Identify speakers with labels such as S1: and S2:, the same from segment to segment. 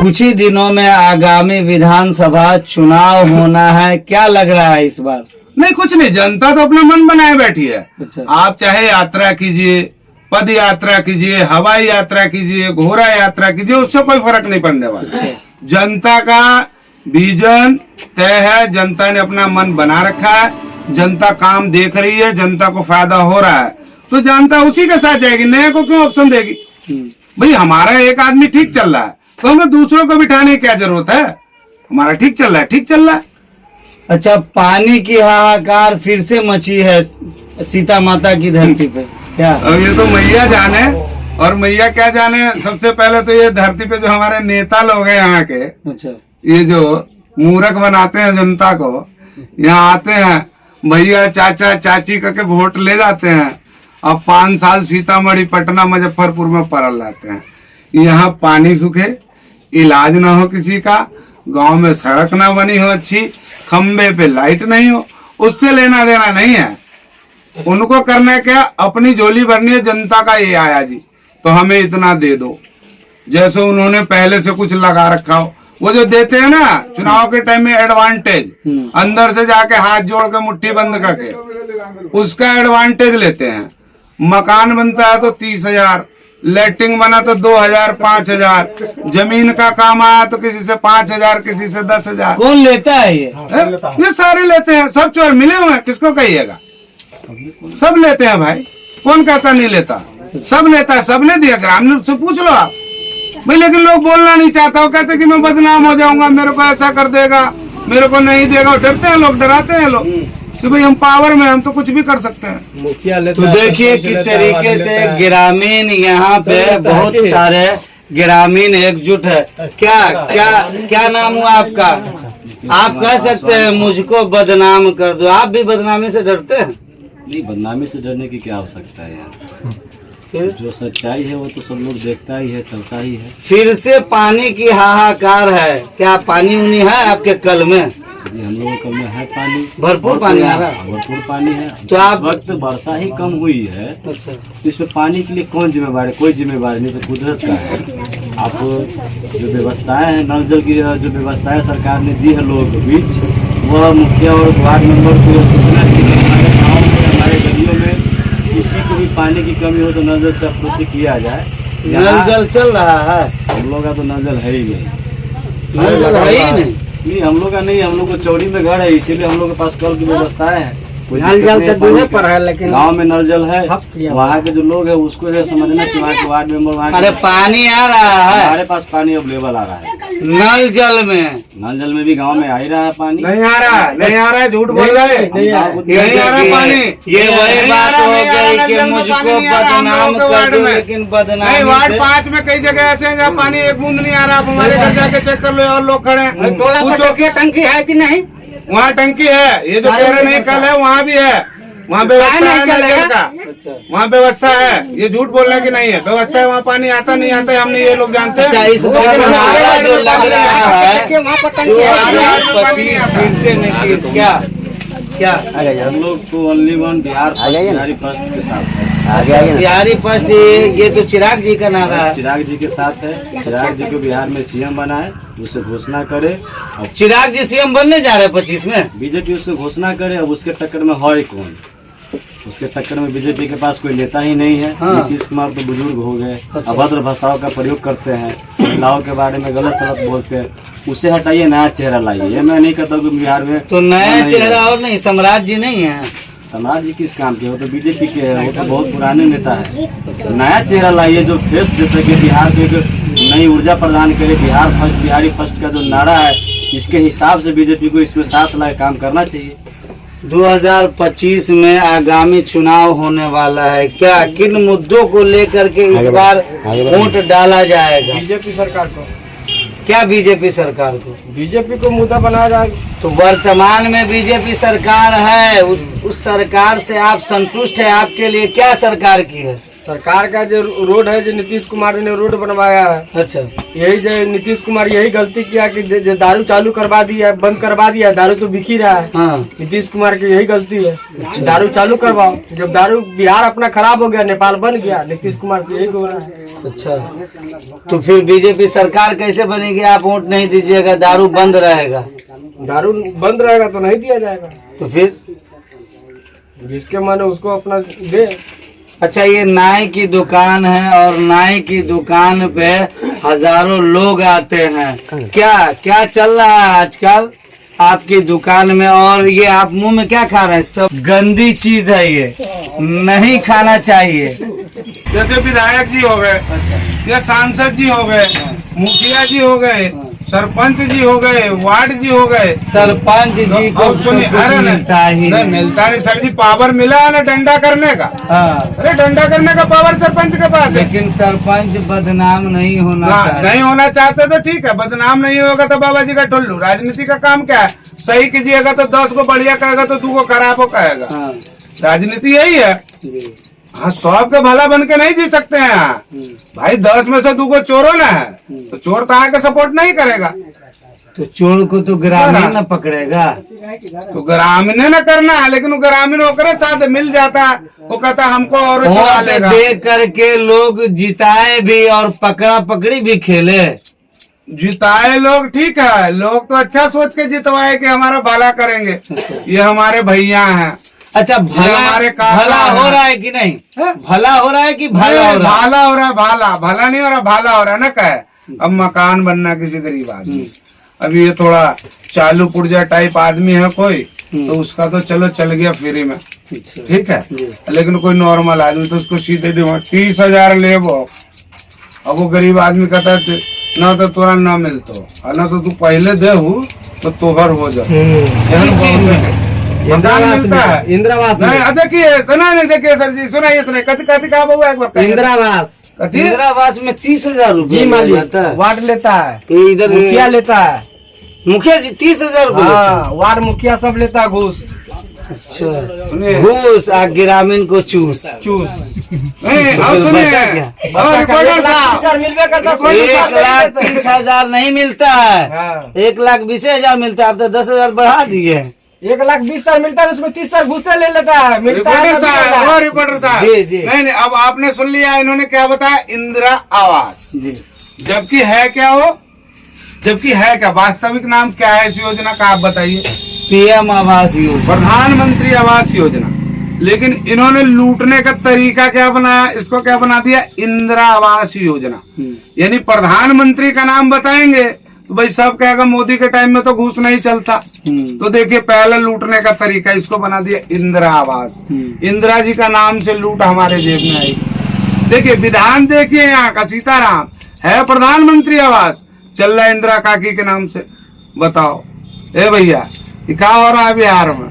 S1: कुछ ही दिनों में आगामी विधानसभा चुनाव होना है, क्या लग रहा है इस बार?
S2: नहीं, कुछ नहीं, जनता तो अपना मन बनाए बैठी है।
S1: अच्छा।
S2: आप चाहे यात्रा कीजिए, पद यात्रा कीजिए, हवाई यात्रा कीजिए, घोड़ा यात्रा कीजिए, उससे कोई फर्क नहीं पड़ने वाला। जनता का विजन तय है, जनता ने अपना मन बना रखा है, जनता काम देख रही है, जनता को फायदा हो रहा है, तो जनता उसी के साथ जाएगी, नए को क्यों ऑप्शन देगी? भाई हमारा एक आदमी ठीक चल रहा है तो हमें दूसरों को बिठाने की क्या जरूरत है? हमारा ठीक चल रहा है, ठीक चल रहा है।
S1: अच्छा, पानी की हाहाकार फिर से मची है सीता माता की धरती पे, क्या?
S2: अब ये तो मैया जाने, और मैया क्या जाने। सबसे पहले तो ये धरती पे जो हमारे नेता लोग हैं यहाँ के,
S1: अच्छा,
S2: ये जो मूर्ख बनाते हैं जनता को, यहाँ आते हैं भैया चाचा चाची करके वोट ले जाते हैं, अब 5 साल सीतामढ़ी पटना मुजफ्फरपुर में पड़ल रहते हैं। यहाँ पानी सूखे, इलाज ना हो किसी का, गांव में सड़क ना बनी हो अच्छी, खंबे पे लाइट नहीं हो, उससे लेना देना नहीं है। उनको करने क्या, अपनी झोली भरनी है, जनता का ये आया जी तो हमें इतना दे दो, जैसे उन्होंने पहले से कुछ लगा रखा हो। वो जो देते हैं ना चुनाव के टाइम में एडवांटेज, अंदर से जाके हाथ जोड़ के मुट्ठी बंद करके उसका एडवांटेज लेते हैं। मकान बनता है तो 30,000, लेटरिंग बना तो 2,000 5,000, जमीन का काम आया तो किसी से 5,000, किसी से 10,000।
S1: कौन लेता है ये?
S2: ये सारे लेते हैं, सब चोर मिले हुए हैं, किसको कहिएगा? सब लेते हैं भाई, कौन कहता नहीं लेता? सब लेता है, सबने दिया, ग्रामीण से पूछ लो आप भाई। लेकिन लोग बोलना नहीं चाहता, वो कहते कि मैं बदनाम हो जाऊंगा, मेरे को ऐसा कर देगा, मेरे को नहीं देगा। डरते हैं लोग, डराते हैं लोग कि भाई हम पावर में, हम तो कुछ भी कर सकते हैं।
S1: तो देखिए किस तरीके से ग्रामीण यहाँ पे बहुत सारे ग्रामीण एकजुट है। क्या क्या क्या नाम हुआ आपका? आप कह सकते हैं मुझको बदनाम कर दो, आप भी बदनामी से डरते हैं?
S3: नहीं, बदनामी से डरने की क्या आवश्यकता है यार, जो सच्चाई है वो तो सब लोग देखता ही है, चलता ही है।
S1: फिर से पानी की हाहाकार है, क्या पानी उनी है आपके कल में?
S3: जी, हम लोगों कल में है पानी,
S1: भरपूर पानी आ रहा है,
S3: भरपूर पानी है।
S1: तो आप
S3: वक्त वर्षा ही कम हुई है,
S1: अच्छा,
S3: तो इसमें पानी के लिए कौन जिम्मेवार है? कोई जिम्मेवार नहीं, तो कुदरत का है। आप जो व्यवस्थाएं हैं, नल जल की जो व्यवस्थाएं सरकार ने दी है लोगों के बीच, वह मुखिया और वार्ड मेंबर को सूचना की हमारे गाँव में, हमारे गलियों में किसी को भी पानी की कमी हो तो नल जल से आपूर्ति किया जाए।
S1: नल जल चल रहा है?
S3: हम लोग का तो नल जल है ही नहीं,
S1: नल जल है ही नहीं।
S3: नहीं हम लोग का नहीं, हम लोग को चौड़ी में घर है, इसीलिए हम लोग के पास कल की व्यवस्थाएं है।
S1: नल जल तो दूर पर है, लेकिन
S3: गांव में नल जल है। वहाँ के जो लोग हैं उसको ये समझना कि वहाँ के वार्ड मेंबर, वहाँ
S1: अरे पानी आ रहा है,
S3: हमारे पास पानी अवेलेबल आ रहा है।
S1: नल जल में,
S3: नल जल में भी गांव में आ ही रहा है पानी।
S2: नहीं आ रहा है, नहीं आ रहा है, झूठ बोल रहे हैं, नहीं आ रहा है पानी।
S1: ये वही बात हो गई कि मुझको बदनाम कर दो, लेकिन बदनाम
S2: नहीं, वार्ड 5 में कई जगह ऐसे हैं जहाँ पानी एक बूंद नहीं आ रहा। आप हमारे घर जाके चेक कर लो, और लोग खड़े हैं, पूछो कि
S1: टंकी है कि नहीं।
S2: वहाँ टंकी है, ये जो कह रहे नहीं कल है, वहाँ भी है, वहाँ व्यवस्था है नल का, वहाँ व्यवस्था है। ये झूठ बोल रहे हैं कि नहीं है, व्यवस्था है, वहाँ पानी आता नहीं आता है, हमने ये लोग जानते हैं।
S1: अच्छा, इस बार नारा जो लग रहा है 2025 फिर से नीतीश, क्या क्या
S3: हम लोग तो ओनली वन बिहार फर्स्ट के साथ है।
S1: बिहारी फर्स्ट, ये तो चिराग जी का नारा है।
S3: चिराग जी के साथ है, चिराग जी को बिहार में सीएम बनाए, उसे घोषणा करे। अब
S1: चिराग जी सीएम बनने जा रहे हैं 25 में,
S3: बीजेपी उससे घोषणा करे। अब उसके टक्कर में है कौन? उसके टक्कर में बीजेपी के पास कोई नेता ही नहीं है।
S1: हाँ।
S3: नीतीश कुमार तो बुजुर्ग हो गए,
S1: अच्छा।
S3: अभद्र भाषाओं का प्रयोग करते हैं, महिलाओं के बारे में गलत सलत बोलते हैं। उसे हटाइए, नया चेहरा लाइए। ये मैं नहीं कहता कि बिहार में
S1: तो नया चेहरा और नहीं, सम्राट जी नहीं है।
S3: समाज जी किस काम के? वो तो बीजेपी के है, वो तो बहुत पुराने नेता है। नया चेहरा लाइए जो फेस दे सके, बिहार को एक नई ऊर्जा प्रदान करे। बिहार फर्स्ट, बिहारी फर्स्ट का जो नारा है, इसके हिसाब से बीजेपी को इसमें साथ लाए काम करना चाहिए।
S1: 2025 में आगामी चुनाव होने वाला है, क्या किन मुद्दों को लेकर के इस बार वोट डाला जाएगा?
S4: बीजेपी सरकार को।
S1: क्या बीजेपी सरकार को?
S4: बीजेपी को मुद्दा बनाया जाए।
S1: तो वर्तमान में बीजेपी सरकार है, उस सरकार से आप संतुष्ट है? आपके लिए क्या सरकार की है?
S4: सरकार का जो रोड है, जो नीतीश कुमार ने रोड बनवाया है,
S1: अच्छा,
S4: यही जो नीतीश कुमार यही गलती किया कि जो दारू चालू करवा दिया, बंद करवा दिया। दारू तो बिक ही रहा है।
S1: हाँ,
S4: नीतीश कुमार की यही गलती है। दारू चालू करवाओ। जब दारू बिहार अपना खराब हो गया, नेपाल बन गया, नीतीश कुमार से यही हो रहा है।
S1: अच्छा, तो फिर बीजेपी सरकार कैसे बनेगी? आप वोट नहीं दीजिएगा, दारू बंद रहेगा,
S4: दारू बंद रहेगा तो नहीं दिया जाएगा।
S1: तो फिर
S4: जिसके मन है उसको अपना दे।
S1: अच्छा, ये नाई की दुकान है और नाई की दुकान पे हजारों लोग आते हैं। क्या क्या चल रहा है आजकल आपकी दुकान में? और ये आप मुंह में क्या खा रहे हैं? सब गंदी चीज है, ये नहीं खाना चाहिए।
S2: जैसे विधायक जी हो गए, या सांसद जी हो गए, मुखिया जी हो गए, सरपंच जी हो गए, वार्ड जी हो गए।
S1: सरपंच जी को
S2: अब सुनिए,
S1: तो कुछ
S2: अरे
S1: मिलता ही
S2: नहीं मिलता नहीं सर जी। पावर मिला है ना डंडा करने का।
S1: हाँ,
S2: अरे डंडा करने का पावर सरपंच के पास है।
S1: लेकिन सरपंच बदनाम नहीं होना चाहिए।
S2: नहीं होना चाहते तो ठीक है, बदनाम नहीं होगा तो बाबा जी का टुल्लू। राजनीति का काम क्या है? सही कीजिएगा तो 10 को बढ़िया कहेगा तो 2 को खराब हो कहेगा।
S1: हाँ,
S2: राजनीति यही है।
S1: जी,
S2: हाँ, सब का भला बन के नहीं जी सकते हैं भाई। 10 में से 2 को चोरों ना है तो चोर तो आके सपोर्ट नहीं करेगा।
S1: तो चोर को तो ग्रामीण न पकड़ेगा।
S2: तो ग्रामीण न करना है, लेकिन वो ग्रामीण होकर साथ मिल जाता है, वो कहता है हमको और चुरा
S1: वोट
S2: लेगा।
S1: दे करके लोग जिताए भी और पकड़ा पकड़ी भी खेले।
S2: जिताए लोग ठीक है, लोग तो अच्छा सोच के जितवाए कि हमारा भला करेंगे। ये हमारे भैया हैं।
S1: अच्छा, भला
S2: हमारे काका
S1: भला हो
S2: हैं।
S1: रहा है कि नहीं?
S2: हैं?
S1: भला हो रहा है कि भाला हो रहा है?
S2: भाला हो रहा है, भला नहीं हो रहा, भाला हो रहा है ना। कहे अब मकान बनना किसी गरीब आदमी, अभी ये थोड़ा चालू पुर्जा टाइप आदमी है कोई, तो उसका तो चलो चल गया फ्री में,
S1: अच्छा,
S2: ठीक है। लेकिन कोई नॉर्मल आदमी तो उसको सीधे 30,000 ले वो। अब वो गरीब आदमी कहता है ना तो तोरा ना मिलतो, और ना तो तू पहले दे हूँ तो तोहर हो जाए। मकान मिलता है,
S4: इंदिरावास
S2: नहीं देखिए, सुना नहीं, देखिए सर जी, सुनाइए सुनाइए, कथी कथी कहा बउआ एक बार कहिए।
S4: इंदिरावास
S2: कथी?
S1: इंदिरावास में 30,000
S4: जी
S1: रुपये
S4: मालिक
S1: जाता है।
S4: वार्ड लेता है,
S1: इधर
S4: मुखिया लेता है।
S1: मुखिया जी 30,000 रुपये लेते हैं?
S4: हाँ, वार्ड मुखिया सब लेता है घूस।
S1: अच्छा,
S2: सुनिए
S1: घूस आ ग्रामीण को चूस।
S2: नहीं, अब सुनिए,
S1: बचा क्या?
S2: और रिपोर्टर साहब,
S4: मिलवे करता
S1: 1,30,000 नहीं मिलता है,
S4: हाँ।
S1: 1,20,000 मिलता है। अब तो 10,000 बढ़ा दिए।
S4: 1,20,000 मिलता है, उसमें 30,000 घुसे ले लेता है। मिलता है
S2: रिपोर्टर साहब, और रिपोर्टर साहब,
S1: जी, जी।
S2: नहीं नहीं, अब आपने सुन लिया इन्होंने क्या बताया, इंदिरा आवास।
S1: जी,
S2: जबकि है क्या वो, जबकि है क्या, वास्तविक नाम क्या है इस योजना का आप बताइए।
S1: पीएम आवास योजना,
S2: प्रधानमंत्री आवास योजना। लेकिन इन्होंने लूटने का तरीका क्या बनाया, इसको क्या बना दिया, इंदिरा आवास योजना। यानी प्रधानमंत्री का नाम बताएंगे तो भाई सब कहेगा मोदी के टाइम में तो घूस नहीं चलता। तो देखिए पहले लूटने का तरीका, इसको बना दिया इंदिरा आवास। इंदिरा जी का नाम से लूट हमारे जेब में आई। देखिए विधान देखिए यहाँ का, सीताराम है प्रधानमंत्री आवास, चल रहा है इंदिरा काकी के नाम से। बताओ ए भैया, ये क्या हो रहा है बिहार में?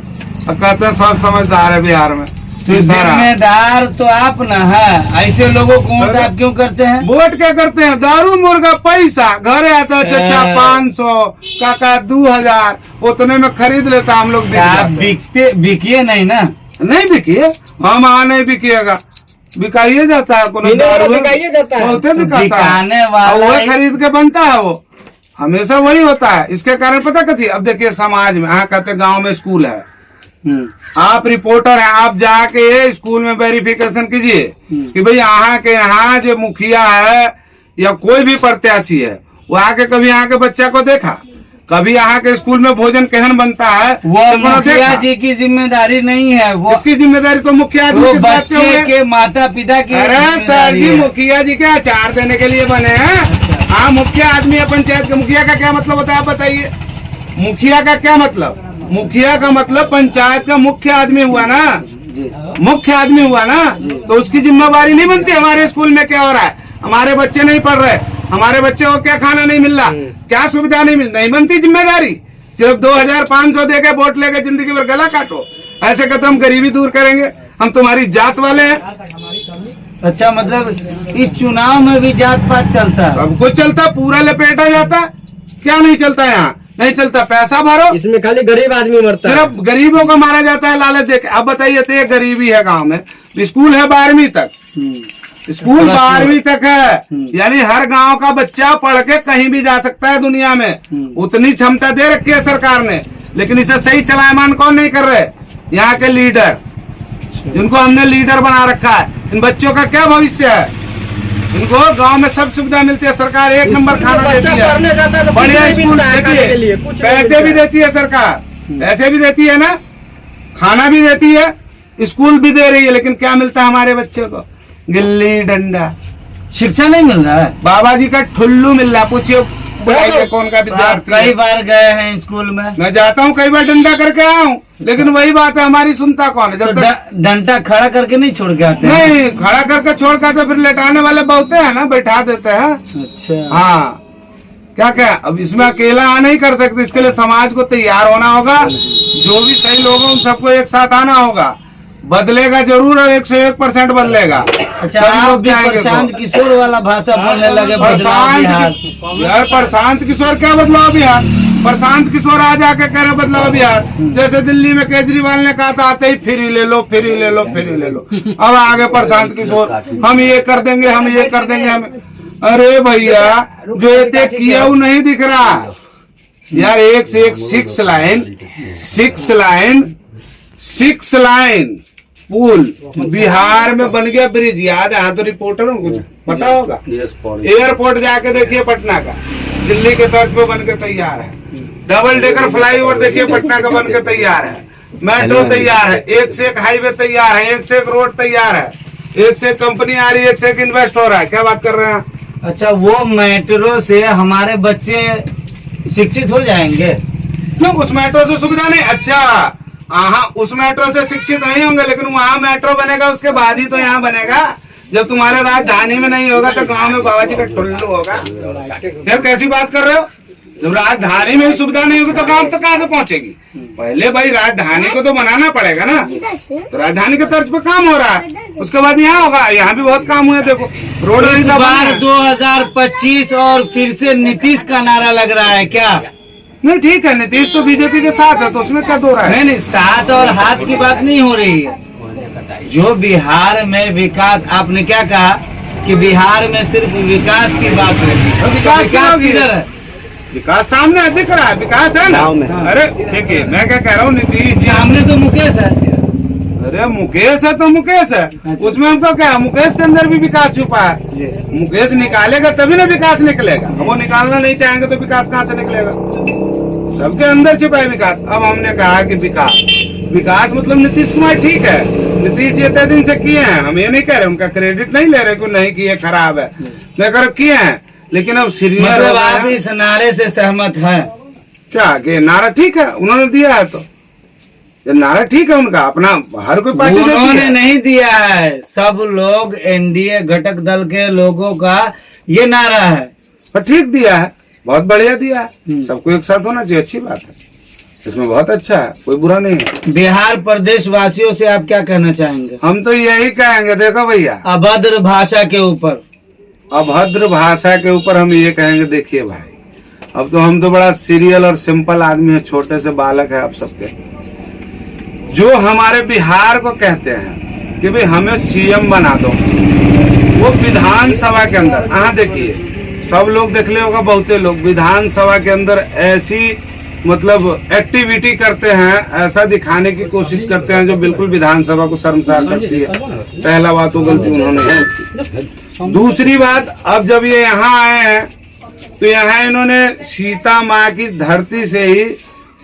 S2: अब कहते हैं सब समझदार है बिहार में।
S1: जिम्मेदार तो आप न है, ऐसे लोगों को वोट आप क्यों करते हैं?
S2: वोट क्या करते हैं? दारू मुर्गा पैसा घरे आता है, चचा 500, काका 2,000, उतने में खरीद लेता हम लोग।
S1: आप बिकिए नहीं ना?
S2: नहीं बिकिए, हम नहीं बिकिएगा, बिकाइए जाता है। कोनो दारू
S4: बिकाइए जाता है,
S2: बहुते बिकाता
S1: बिकाने
S2: है,
S1: वाला
S2: वो
S1: ही-
S2: खरीद के बनता है, वो हमेशा वही होता है। इसके कारण पता कथी, अब देखिए समाज में, हाँ कहते गांव में स्कूल है, आप रिपोर्टर हैं, आप जाके स्कूल में वेरिफिकेशन कीजिए कि भाई यहाँ के यहाँ जो मुखिया है या कोई भी प्रत्याशी है, वो आके कभी यहाँ के बच्चा को देखा, कभी यहाँ के स्कूल में भोजन केहन बनता है
S1: वो
S2: तो कोनो
S1: मुखिया
S2: देखा?
S1: जी की जिम्मेदारी नहीं है, वो
S2: उसकी जिम्मेदारी तो मुखिया आदमी
S1: वो
S2: के साथ
S1: बच्चे
S2: क्यों है?
S1: के माता पिता की
S2: अरे सर
S1: जिम्मेदारी
S2: जी,
S1: है।
S2: मुखिया जी क्या अचार देने के लिए बने हैं? हाँ, मुखिया आदमी है पंचायत के। मुखिया का क्या मतलब होता है आप बताइए? मुखिया का क्या मतलब? मुखिया का मतलब पंचायत का मुख्य आदमी हुआ ना, मुख्य आदमी हुआ ना, तो उसकी जिम्मेवारी नहीं बनती हमारे स्कूल में क्या हो रहा है, हमारे बच्चे नहीं पढ़ रहे, हमारे बच्चे को क्या खाना नहीं मिल रहा, क्या सुविधा नहीं मिल, नहीं बनती जिम्मेदारी। सिर्फ 2,500 दे के वोट लेके जिंदगी भर गला काटो, ऐसे कहते हम गरीबी दूर करेंगे, हम तुम्हारी जात वाले हैं।
S1: अच्छा, मतलब इस चुनाव में भी जात पात चलता है?
S2: सब कुछ चलता, पूरा लपेटा जाता, क्या नहीं चलता यहाँ? नहीं चलता, पैसा भरो,
S4: इसमें खाली गरीब आदमी मरता है।
S2: सिर्फ गरीबों को मारा जाता है लालच देके। अब बताइए, तो ये गरीबी है गांव में, स्कूल है 12वीं तक, स्कूल 12वीं तक है, यानी हर गांव का बच्चा पढ़ के कहीं भी जा सकता है दुनिया में। उतनी क्षमता दे रखी है सरकार ने, लेकिन इसे सही चलायमान कौन नहीं कर रहे? यहाँ के लीडर, जिनको हमने लीडर बना रखा है। इन बच्चों का क्या भविष्य है? इनको गांव में सब सुविधा मिलती है, सरकार एक नंबर खाना देती है, बढ़िया स्कूल देखिए, पैसे भी देती है सरकार, पैसे भी देती है ना, खाना भी देती है, स्कूल भी दे रही है, लेकिन क्या मिलता है हमारे बच्चों को? गिल्ली डंडा,
S1: शिक्षा नहीं मिल रहा है।
S2: बाबा जी का ठुल्लू मिल रहा। पूछिए बुढ़ाई कौन का
S1: आप
S2: विद्यार्थी
S1: कई
S2: है?
S1: बार गए हैं स्कूल में?
S2: मैं जाता हूँ, कई बार डंडा करके आया हूँ, लेकिन वही बात है, हमारी सुनता कौन है?
S1: तो
S2: जब तक
S1: डंडा खड़ा करके नहीं छोड़ के आते हैं?
S2: नहीं खड़ा करके छोड़ के तो फिर लेटाने वाले बहुते हैं ना, बैठा देते हैं।
S1: अच्छा,
S2: हाँ, क्या क्या अब इसमें अकेला आ नहीं कर सकते, इसके लिए समाज को तैयार होना होगा, जो भी सही लोग हैं उन सबको एक साथ आना होगा। बदलेगा जरूर, और 101% बदलेगा।
S1: अच्छा,
S2: सभी
S1: आप
S2: लोग
S1: भी
S2: जाएंगे तो।
S1: प्रशांत किशोर वाला भाषा बोलने लगे, बदलाव बिहार।
S2: यार प्रशांत किशोर क्या बदलाव बिहार? प्रशांत किशोर आज आके कह रहे बदलाव बिहार। जैसे दिल्ली में केजरीवाल ने कहा था, आते ही फ्री ले लो, फ्री ले लो, फ्री ले लो। अब आगे प्रशांत किशोर, हम ये कर देंगे, हम ये कर देंगे, हम। अरे भैया, जो ये किया वो नहीं दिख रहा यार। एक से एक 6 लाइन पुल बिहार में बन गया, ब्रिज याद है? हाँ, तो रिपोर्टर कुछ पता होगा। एयरपोर्ट जाके देखिए पटना का, दिल्ली के तर्ज पे बन के तैयार है। डबल डेकर फ्लाईओवर देखिए पटना का बन के तैयार है। मेट्रो तैयार है, एक से एक हाईवे तैयार है, एक से एक रोड तैयार है, एक से एक कंपनी आ रही है, एक से एक इन्वेस्ट हो रहा है। क्या बात कर रहे हैं?
S1: अच्छा, वो मेट्रो से हमारे बच्चे शिक्षित हो जाएंगे?
S2: क्यों? उस मेट्रो से सुविधा नहीं? अच्छा हाँ, उस मेट्रो से शिक्षित नहीं होंगे, लेकिन वहाँ मेट्रो बनेगा, उसके बाद ही तो यहाँ बनेगा। जब तुम्हारे राजधानी में नहीं होगा तो गांव में बाबा जी का टुल्लू होगा। फिर कैसी बात कर रहे हो? जब राजधानी में भी सुविधा नहीं होगी तो गांव तक कहाँ से पहुँचेगी? पहले भाई राजधानी को तो बनाना पड़ेगा ना, तो राजधानी के तर्ज पे काम हो रहा है, उसके बाद यहाँ होगा। यहाँ भी बहुत काम हुए, देखो रोड
S1: इस बार 2025 और फिर से नीतीश का नारा लग रहा है क्या?
S2: नहीं, ठीक है, नीतीश तो बीजेपी के साथ है, तो उसमें क्या दो रहा है?
S1: नहीं, साथ और हाथ की बात नहीं हो रही है। जो बिहार में विकास, आपने क्या कहा कि बिहार में सिर्फ विकास की बात होगी, तो विकास किधर है?
S2: विकास सामने दिख रहा है, विकास है ना। अरे देखिए, मैं क्या कह रहा हूँ, नीतीश जी
S1: सामने तो मुकेश है।
S2: अरे मुकेश है तो मुकेश है, उसमें हमको क्या? मुकेश के अंदर भी विकास छुपा है। मुकेश निकालेगा तभी ना विकास निकलेगा। वो निकालना नहीं चाहेंगे तो विकास कहाँ से निकलेगा? सबके अंदर छुपा है विकास। अब हमने कहा कि विकास मतलब नीतीश कुमार ठीक है, नीतीश जी इतने दिन से किए हैं, हम ये नहीं कह रहे, उनका क्रेडिट नहीं ले रहे कि नहीं किए, खराब है, लेकर किए हैं। लेकिन अब सीनियर
S1: मतलब आप इस नारे से सहमत हैं?
S2: क्या कि नारा ठीक है, उन्होंने दिया है तो ये नारा ठीक है उनका, अपना हर कोई पार्टी
S1: उन्होंने नहीं दिया है, सब लोग एनडीए घटक दल के लोगों का ये नारा है।
S2: पर ठीक दिया है, बहुत बढ़िया दिया है। सबको एक साथ होना चाहिए, अच्छी बात है, इसमें बहुत अच्छा है, कोई बुरा नहीं है।
S1: बिहार प्रदेश वासियों से आप क्या कहना चाहेंगे?
S2: हम तो यही कहेंगे, देखो भैया,
S1: अभद्र भाषा के ऊपर,
S2: अभद्र भाषा के ऊपर हम ये कहेंगे, देखिए भाई, अब तो हम तो बड़ा सीरियल और सिंपल आदमी है, छोटे से बालक है आप सबके। जो हमारे बिहार को कहते हैं कि भाई हमें सीएम बना दो, वो विधानसभा के अंदर, हाँ देखिए, सब लोग देख ले होगा, बहुते लोग विधानसभा के अंदर ऐसी मतलब एक्टिविटी करते हैं, ऐसा दिखाने की कोशिश करते हैं जो बिल्कुल विधानसभा को शर्मसार करती है। पहला बात तो गलती उन्होंने की। दूसरी बात, अब जब ये यहाँ आए हैं तो यहाँ इन्होंने सीता माँ की धरती से ही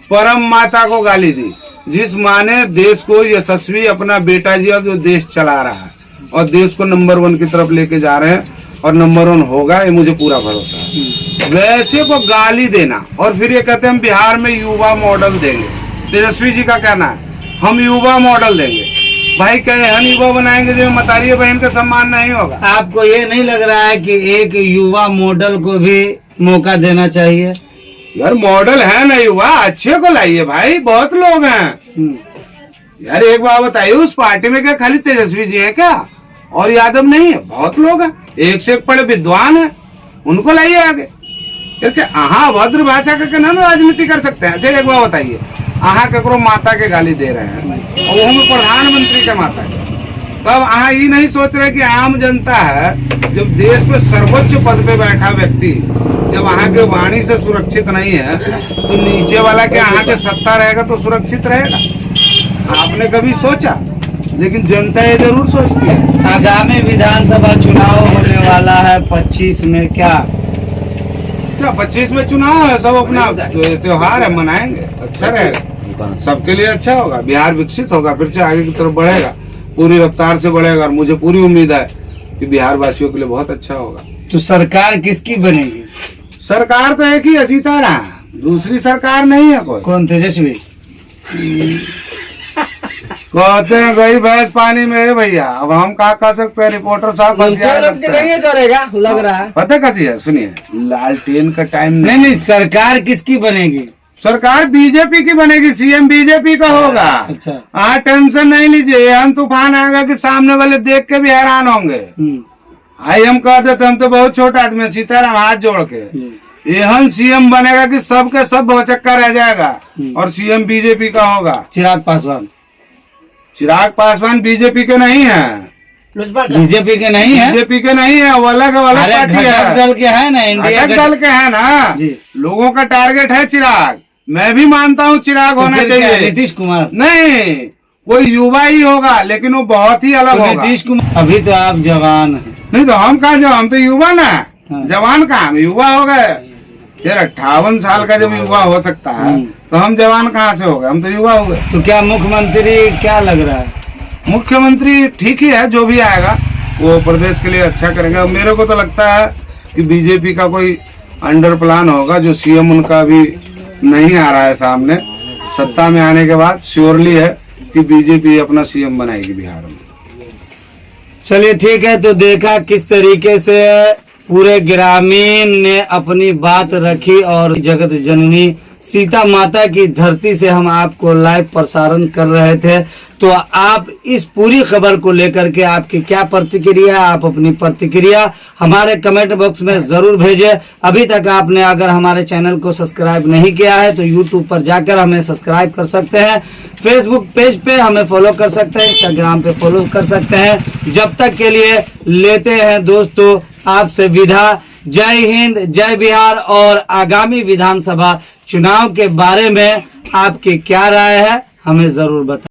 S2: परम माता को गाली दी, जिस माँ ने देश को यशस्वी, अपना बेटा जी जो देश चला रहा है और देश को नंबर 1 की तरफ लेके जा रहे हैं, और नंबर 1 होगा, ये मुझे पूरा भरोसा है। वैसे को गाली देना और फिर ये कहते हैं हम बिहार में युवा मॉडल देंगे। तेजस्वी जी का कहना है हम युवा मॉडल देंगे। भाई कहे हम युवा बनाएंगे जो मतारी बहन का सम्मान नहीं होगा।
S1: आपको ये नहीं लग रहा है कि एक युवा मॉडल को भी मौका देना चाहिए?
S2: यार मॉडल है ना युवा, अच्छे को लाइए भाई, बहुत लोग हैं यार। एक बात बताइए, उस पार्टी में क्या खाली तेजस्वी जी हैं क्या, और यादव नहीं है? बहुत लोग हैं, एक से एक बड़े विद्वान हैं, उनको लाइए आगे। क्योंकि अहाँ अभद्र भाषा का ना राजनीति कर सकते हैं। अच्छा एक बात बताइए, अहाँ ककरो माता के गाली दे रहे हैं और वो हमें प्रधानमंत्री के माता के, तब यहाँ ये नहीं सोच रहे कि आम जनता है, जब देश में सर्वोच्च पद पे बैठा व्यक्ति जब वहाँ के वाणी से सुरक्षित नहीं है तो नीचे वाला के यहाँ के सत्ता रहेगा तो सुरक्षित रहेगा। आपने कभी सोचा? लेकिन जनता ये जरूर सोचती है।
S1: आगामी विधानसभा चुनाव होने वाला है 25 में, क्या
S2: 25 में चुनाव है, सब अपना त्योहार है, मनाएंगे, अच्छा रहेगा, सबके लिए अच्छा होगा, बिहार विकसित होगा, फिर से आगे की तरफ बढ़ेगा, पूरी रफ्तार से बढ़ेगा। और मुझे पूरी उम्मीद है कि बिहार वासियों के लिए बहुत अच्छा होगा।
S1: तो सरकार किसकी बनेगी?
S2: सरकार तो एक ही है, सीताराम, दूसरी सरकार नहीं है कोई।
S1: कौन, तेजस्वी?
S2: कहते हैं गई भैंस पानी में है भैया, अब हम क्या कर सकते हैं? रिपोर्टर साहब बस क्या लगता है?
S4: नहीं चलेगा लग रहा है।
S2: पता कैसी है, सुनिए, लालटेन का टाइम
S1: नहीं, सरकार किसकी बनेगी?
S2: सरकार बीजेपी की बनेगी, सीएम बीजेपी का होगा।
S1: अच्छा।
S2: हाँ, टेंशन नहीं लीजिए, हम तूफान आएगा कि सामने वाले देख के भी हैरान होंगे। आई हम कह देते, हम तो बहुत छोटा आदमी है, सीताराम हाथ जोड़ के एहन सीएम बनेगा कि सबके सब भौचक्का रह जाएगा, और सीएम बीजेपी का होगा।
S1: चिराग पासवान?
S2: चिराग पासवान बीजेपी के नहीं है,
S1: बीजेपी के नहीं है,
S2: बीजेपी के नहीं है, वो अलग पार्टी है,
S1: घटक दल के है ना, इंडिया
S2: घटक दल के है ना। लोगों का टारगेट है चिराग, मैं भी मानता हूँ चिराग होना चाहिए।
S1: नीतीश कुमार?
S2: नहीं, कोई युवा ही होगा, लेकिन वो बहुत ही अलग होगा।
S1: नीतीश कुमार? अभी तो आप जवान हैं।
S2: नहीं तो हम कहा जवान, हम तो युवा ना, जवान कहाँ, हम युवा हो गए। यार 58 साल का जब युवा हो सकता है तो हम जवान कहाँ से हो गए, हम तो युवा हो गए।
S1: तो क्या मुख्यमंत्री क्या लग रहा है?
S2: मुख्यमंत्री ठीक ही है, जो भी आएगा वो प्रदेश के लिए अच्छा करेगा। मेरे को तो लगता है कि बीजेपी का कोई अंडर प्लान होगा, जो सीएम उनका भी नहीं आ रहा है सामने। सत्ता में आने के बाद श्योरली है कि बीजेपी अपना सीएम बनाएगी बिहार में।
S1: चलिए ठीक है, तो देखा किस तरीके से पूरे ग्रामीण ने अपनी बात रखी, और जगत जननी सीता माता की धरती से हम आपको लाइव प्रसारण कर रहे थे। तो आप इस पूरी खबर को लेकर के आपकी क्या प्रतिक्रिया, आप अपनी प्रतिक्रिया हमारे कमेंट बॉक्स में जरूर भेजें। अभी तक आपने अगर हमारे चैनल को सब्सक्राइब नहीं किया है तो यूट्यूब पर जाकर हमें सब्सक्राइब कर सकते हैं, फेसबुक पेज पे हमें फॉलो कर सकते हैं, इंस्टाग्राम पे फॉलो कर सकते हैं। जब तक के लिए लेते हैं दोस्तों आपसे विदा। जय हिंद, जय बिहार। और आगामी विधानसभा चुनाव के बारे में आपकी क्या राय है, हमें जरूर बताएं।